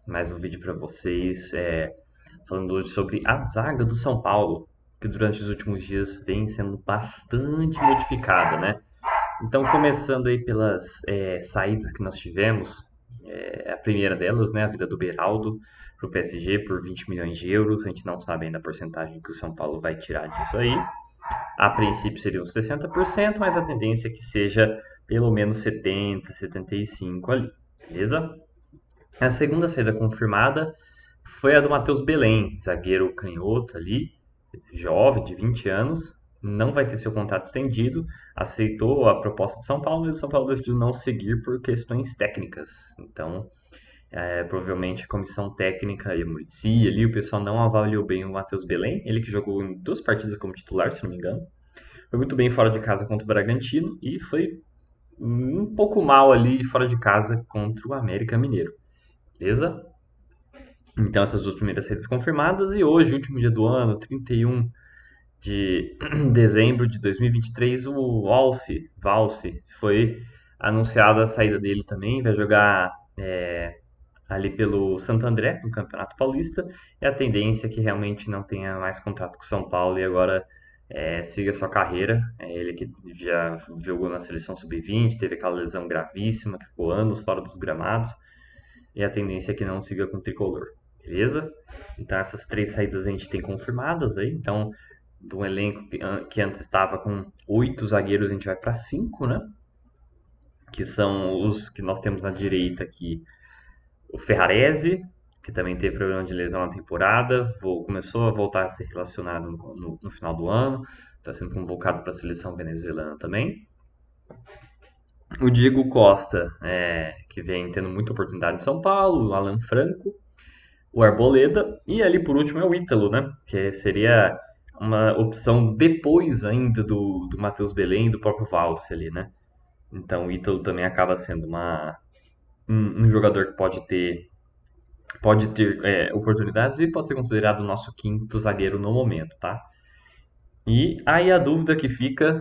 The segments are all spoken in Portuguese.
mais um vídeo para vocês, falando hoje sobre a zaga do São Paulo, que durante os últimos dias vem sendo bastante modificada, né? Então, começando aí pelas saídas que nós tivemos, a primeira delas, né, a vida do Beraldo para o PSG por 20 milhões de euros, a gente não sabe ainda a porcentagem que o São Paulo vai tirar disso aí. A princípio seria uns 60%, mas a tendência é que seja pelo menos 70, 75 ali, beleza? A segunda saída confirmada foi a do Matheus Belém, zagueiro canhoto ali, jovem, de 20 anos, não vai ter seu contrato estendido, aceitou a proposta de São Paulo, mas o São Paulo decidiu não seguir por questões técnicas. Então, provavelmente a comissão técnica e a Muricy ali, o pessoal não avaliou bem o Matheus Belém, ele que jogou em duas partidas como titular, se não me engano. Foi muito bem fora de casa contra o Bragantino e foi um pouco mal ali fora de casa contra o América Mineiro. Beleza? Então, essas duas primeiras saídas confirmadas. E hoje, último dia do ano, 31 de dezembro de 2023, o Valse foi anunciada a saída dele também. Vai jogar ali pelo Santo André, no Campeonato Paulista. E a tendência é que realmente não tenha mais contrato com o São Paulo e agora siga sua carreira. Ele que já jogou na seleção sub-20, teve aquela lesão gravíssima, que ficou anos fora dos gramados e a tendência é que não siga com o tricolor, beleza? Então essas três saídas a gente tem confirmadas aí, então do elenco que antes estava com 8 zagueiros a gente vai para 5, né? Que são os que nós temos na direita aqui, o Ferrarese, que também teve problema de lesão na temporada, começou a voltar a ser relacionado no final do ano, está sendo convocado para a seleção venezuelana também. O Diego Costa, que vem tendo muita oportunidade em São Paulo, o Alan Franco, o Arboleda, e ali por último é o Ítalo, né? Que seria uma opção depois ainda do Matheus Belém e do próprio Valse ali, né? Então o Ítalo também acaba sendo um jogador que pode ter oportunidades e pode ser considerado o nosso quinto zagueiro no momento, tá? E aí a dúvida que fica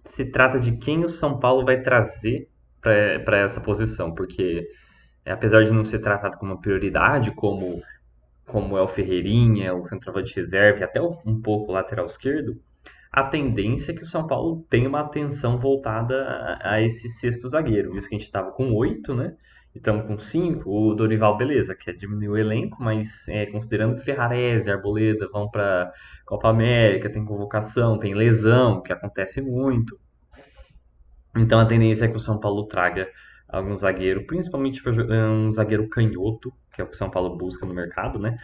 se trata de quem o São Paulo vai trazer para essa posição, porque apesar de não ser tratado como uma prioridade, como é o Ferreirinha, o centroavante reserva e até um pouco o lateral esquerdo, a tendência é que o São Paulo tenha uma atenção voltada a esse sexto zagueiro, visto que a gente estava com 8, né? E estamos com 5, o Dorival, beleza, quer diminuir o elenco, mas considerando que Ferrarese e Arboleda vão para Copa América, tem convocação, tem lesão, que acontece muito. Então a tendência é que o São Paulo traga algum zagueiro, principalmente um zagueiro canhoto, que é o que o São Paulo busca no mercado, né?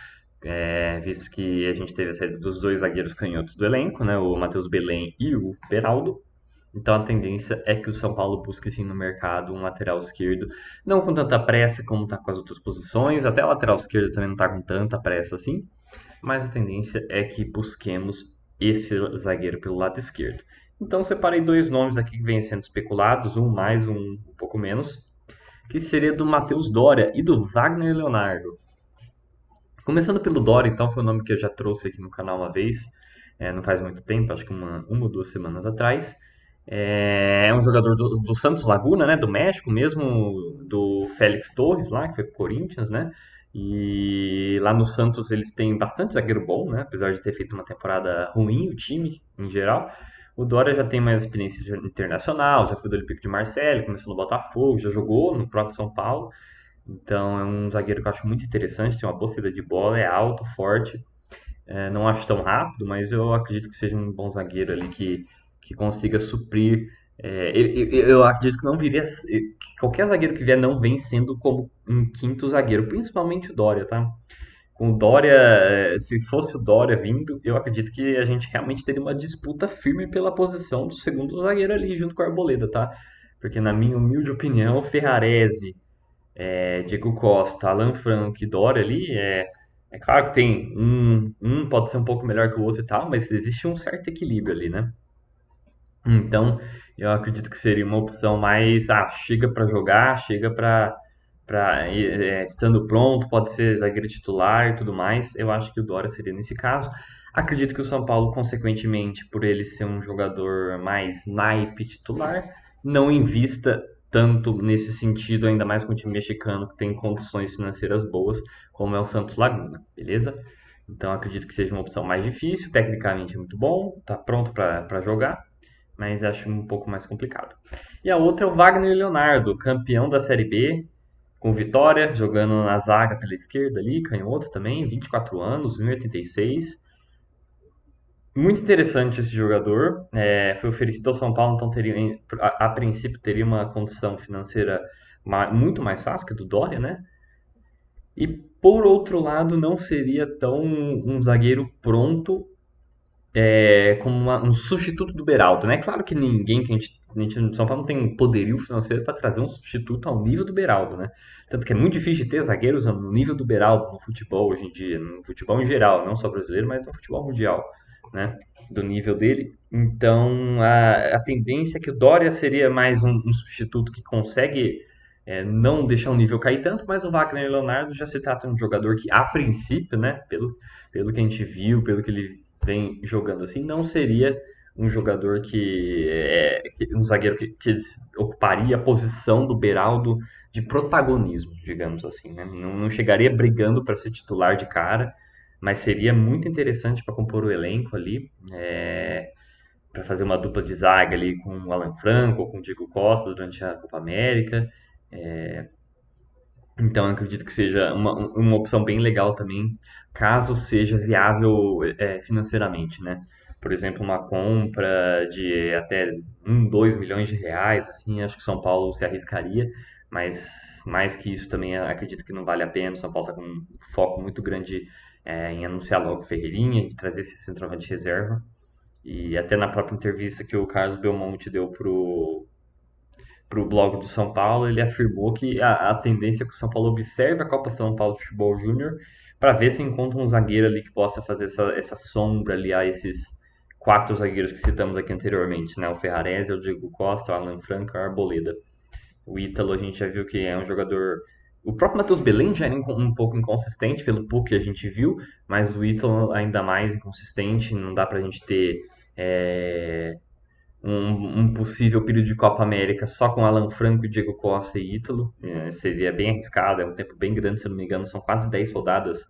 Visto que a gente teve a saída dos dois zagueiros canhotos do elenco, né? O Matheus Belém e o Beraldo. Então a tendência é que o São Paulo busque sim no mercado um lateral esquerdo, não com tanta pressa como está com as outras posições, até a lateral esquerda também não está com tanta pressa assim, mas a tendência é que busquemos esse zagueiro pelo lado esquerdo. Então separei dois nomes aqui que vêm sendo especulados, um mais, um pouco menos, que seria do Matheus Doria e do Wagner Leonardo. Começando pelo Doria, então, foi um nome que eu já trouxe aqui no canal uma vez, não faz muito tempo, acho que uma ou 2 semanas atrás. É um jogador do Santos Laguna, né, do México mesmo, do Félix Torres lá, que foi pro Corinthians, né? E lá no Santos eles têm bastante zagueiro bom, né? Apesar de ter feito uma temporada ruim, o time em geral. O Dória já tem mais experiência internacional, já foi do Olympique de Marseille, começou no Botafogo, já jogou no próprio São Paulo. Então é um zagueiro que eu acho muito interessante, tem uma boa saída de bola, é alto, forte. Não acho tão rápido, mas eu acredito que seja um bom zagueiro ali que consiga suprir. Eu acredito que não viria. Que qualquer zagueiro que vier não vem sendo como um quinto zagueiro, principalmente o Dória, tá? Com o Dória, se fosse o Dória vindo, eu acredito que a gente realmente teria uma disputa firme pela posição do segundo zagueiro ali, junto com o Arboleda, tá? Porque, na minha humilde opinião, o Ferrarese, Diego Costa, Alan Franco e Dória ali, é claro que tem um pode ser um pouco melhor que o outro e tal, mas existe um certo equilíbrio ali, né? Então, eu acredito que seria uma opção mais, chega para jogar, chega para estando pronto, pode ser zagueiro titular e tudo mais. Eu acho que o Dória seria nesse caso. Acredito que o São Paulo, consequentemente, por ele ser um jogador mais naipe titular, não invista tanto nesse sentido, ainda mais com o time mexicano que tem condições financeiras boas, como é o Santos Laguna, beleza? Então acredito que seja uma opção mais difícil, tecnicamente é muito bom, tá pronto para jogar, mas acho um pouco mais complicado. E a outra é o Wagner Leonardo, campeão da Série B, com Vitória, jogando na zaga pela esquerda ali, canhoto também, 24 anos, 1,86. Muito interessante esse jogador. Foi oferecido ao São Paulo, então teria, a princípio teria uma condição financeira muito mais fácil que a do Dória, né? E por outro lado, não seria tão um zagueiro pronto como um substituto do Beraldo, né? Claro que ninguém a gente no São Paulo não tem poderio financeiro para trazer um substituto ao nível do Beraldo, né? Tanto que é muito difícil de ter zagueiros no nível do Beraldo no futebol hoje em dia, no futebol em geral, não só brasileiro, mas no futebol mundial, né? Do nível dele. Então a tendência é que o Dória seria mais um substituto que consegue não deixar o nível cair tanto, mas o Wagner Leonardo já se trata de um jogador que, a princípio, né, pelo que a gente viu, pelo que ele vem jogando assim, não seria um jogador um zagueiro que ocuparia a posição do Beraldo de protagonismo, digamos assim, né? Não chegaria brigando para ser titular de cara, mas seria muito interessante para compor o elenco ali, para fazer uma dupla de zaga ali com o Alan Franco ou com o Diego Costa durante a Copa América. Então, eu acredito que seja uma opção bem legal também, caso seja viável financeiramente, né? Por exemplo, uma compra de até 2 milhões de reais, assim, acho que São Paulo se arriscaria, mas mais que isso também acredito que não vale a pena. São Paulo está com um foco muito grande em anunciar logo o Ferreirinha, de trazer esse centroavante de reserva. E até na própria entrevista que o Carlos Belmonte deu pro blog do São Paulo, ele afirmou que a tendência é que o São Paulo observe a Copa São Paulo de Futebol Júnior para ver se encontra um zagueiro ali que possa fazer essa sombra ali a esses quatro zagueiros que citamos aqui anteriormente, né? O Ferrarese, o Diego Costa, o Alan Franco e o Arboleda. O Ítalo a gente já viu que é um jogador. O próprio Matheus Belém já era um pouco inconsistente pelo pouco que a gente viu, mas o Ítalo ainda mais inconsistente. Não dá pra gente ter é, um possível período de Copa América só com Alan Franco, Diego Costa e Ítalo. Seria bem arriscado, é um tempo bem grande, se eu não me engano, são quase 10 rodadas.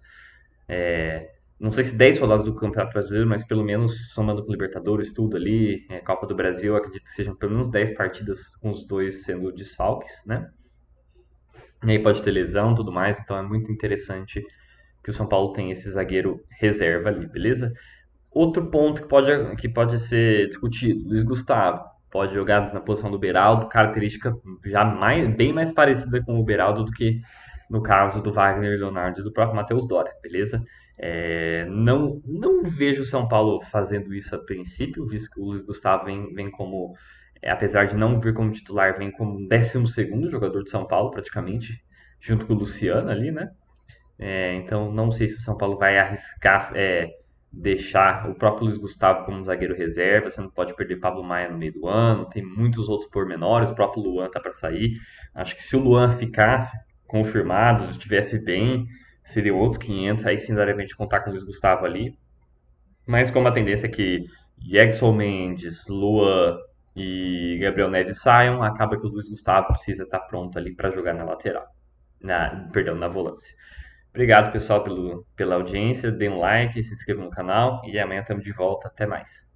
Não sei se 10 rodadas do Campeonato Brasileiro, mas pelo menos somando com Libertadores, tudo ali, Copa do Brasil, acredito que sejam pelo menos 10 partidas com os dois sendo desfalques, né? E aí pode ter lesão e tudo mais, então é muito interessante que o São Paulo tem esse zagueiro reserva ali, beleza? Outro ponto que pode ser discutido, Luiz Gustavo pode jogar na posição do Beraldo, característica já bem mais parecida com o Beraldo do que no caso do Wagner Leonardo e do próprio Matheus Dória, beleza? Não vejo o São Paulo fazendo isso a princípio, visto que o Luiz Gustavo vem como, apesar de não vir como titular, vem como 12º jogador de São Paulo, praticamente, junto com o Luciano ali, né? Então, não sei se o São Paulo vai arriscar deixar o próprio Luiz Gustavo como um zagueiro reserva. Você não pode perder Pablo Maia no meio do ano. Tem muitos outros pormenores. O próprio Luan tá para sair. Acho que se o Luan ficasse confirmado, estivesse bem, seria outros 500. Aí sim daria pra gente contar com o Luiz Gustavo ali. Mas como a tendência é que Yaxel Mendes, Luan e Gabriel Neves saiam, acaba que o Luiz Gustavo precisa estar pronto ali para jogar na lateral. Perdão, na volância. Obrigado, pessoal, pela audiência. Dê um like, se inscreva no canal e amanhã estamos de volta. Até mais.